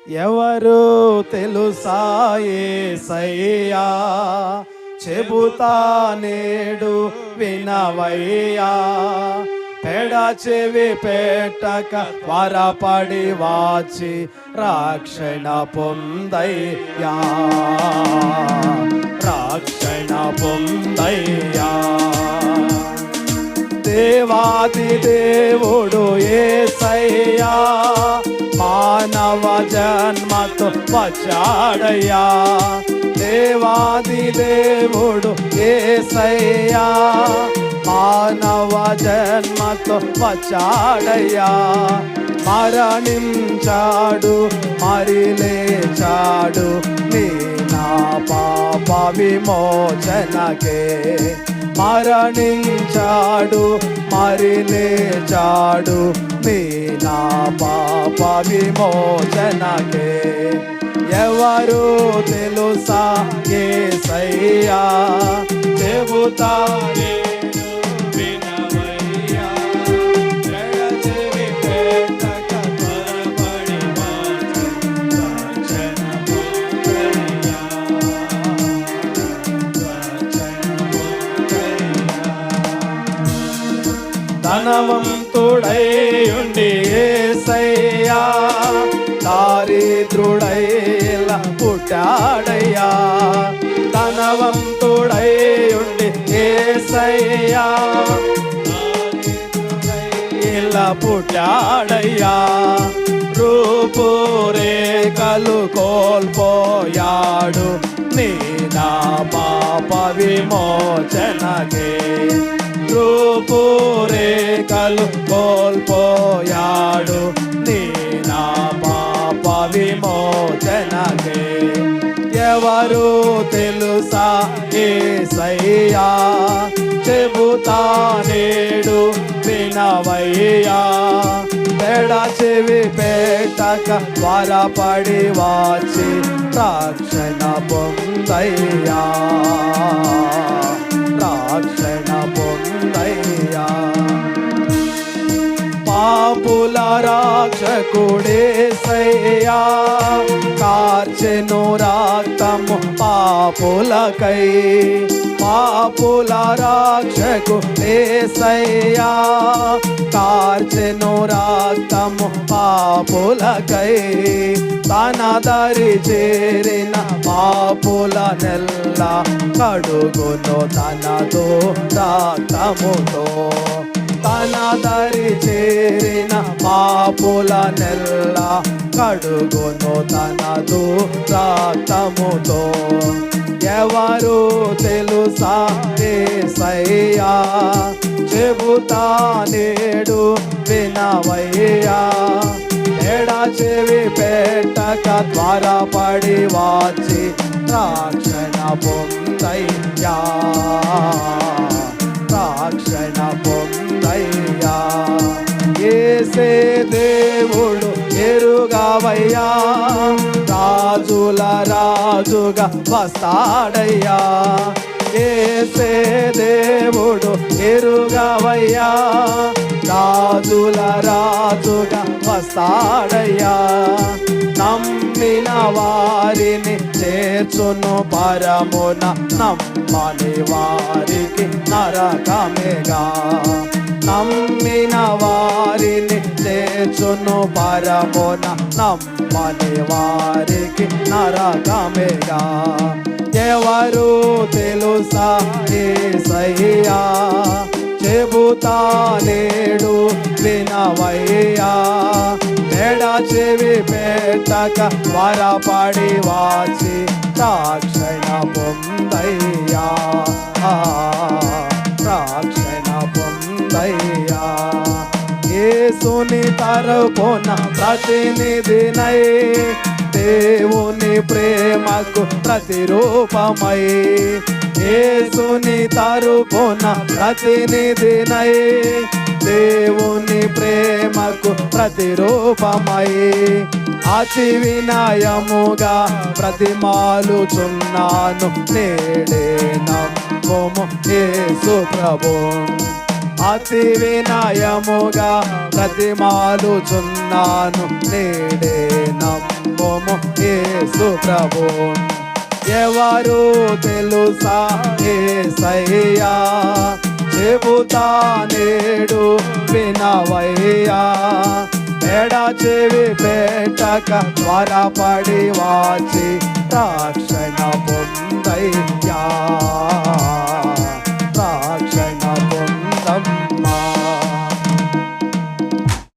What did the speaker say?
ఎవరు తెలుసా యేసయ్యా, చెబుతా నేడు వినవయ్యా. పెడ చెవి పెట్టక త్వరపడి వాచి రక్షణ పొందయ్యా, రక్షణ పొందయ్యా. దేవాది దేవుడు యేసయ్యా, మానవ జన్మతో వచ్చాడయ్యా. దేవాది దేవుడు యేసయ్యా, మానవ జన్మతో వచ్చాడయ్యా. మరణించాడు మరి లేచాడు నీ నా పాప విమోచనకే. మరణించాడు మరి లేచాడు నీ నా పాప విమోచనకే. ఎవరు తెలుసా యేసయ్యా, చెబుతా నేడు వినవయ్యా. చెవి పెట్టక త్వరపడి వాచి రక్షణ పొందయ్యా, రక్షణ పొందయ్యా. ధనవంతుడై ఉండి యేసయ్యా, దారిద్రుడై పుట్టాడయ్యా. ధనవంతుడై ఉండి యేసయ్యా, ఇలా పుట్టాడయ్యా. రూపురేఖలు కోల్పోయాడు నీ నా పాప విమోచనకే. రూపురేఖలు కోల్పోయాడు నీ నా పాప విమోచనకే. ఎవరు తెలుసా యేసయ్యా, చెబుతా నేడు వినవయ్యా. పెడ చెవి పెట్టక త్వరపడి వాచి రక్షణ పొందయ్యా, రక్షణ పొందయ్యా. పాపుల రక్షకుడేసయ్యా, కార్చెను రక్తము పాపులకై. పాపుల రక్షకుడేసయ్యా, కార్చెను రక్తము పాపులకై. తన దరి చేరిన పాపుల నెల్ల కడుగును తనతో రక్తముతో. తన దరి చేరిన పాపుల నెల్ల కడుగును తనదు రక్తముతో. ఎవరు తెలుసా యేసయ్యా, చెబుతా నేడు వినవయ్యా. ఎడ చెవి పెట్టక త్వరపడి వాచి రక్షణ పొందయ్యా, రక్షణ పొందయ్యా. యేసే దేవుడు ఎరుగవయ్యా, రాజుల రాజుగా వస్తాడయ్యా. యేసే దేవుడు ఎరుగవయ్యా, రాజుల రాజుగా వస్తాడయ్యా. నమ్మిన వారిని చేర్చును పరమున, నమ్మని వారికి నరకమేగా. నమ్మిన వారిని చేర్చును పరమున, నమ్మని వారికి నరకమేగా. ఎవరు తెలుసా యేసయ్యా, చెబుతా నేడు వినవయ్యా. ఎడ చెవి పెట్టక త్వరపడి వాచి రక్షణ పొందయ్యా, రక్షణ పొందయ్యా. యేసుని తరపున ప్రతినిధినై, దేవుని ప్రేమకు ప్రతిరూపమై. యేసుని తరపున ప్రతినిధినై, దేవుని ప్రేమకు ప్రతిరూపమై. అతి వినయముగా ప్రతిమాలుచున్నాను నేడే నమ్ముము యేసు ప్రభు. అతి వినయముగా ప్రతిమాలుచున్నాను నేడే నమ్ముము నమ్ముము యేసు ప్రభు. ఎవరు తెలుసా యేసయ్యా, చెబుతా నేడు వినవయ్యా. ఎడ చెవి పెట్టక త్వరపడి వాచి రక్షణ పొందయ్యా.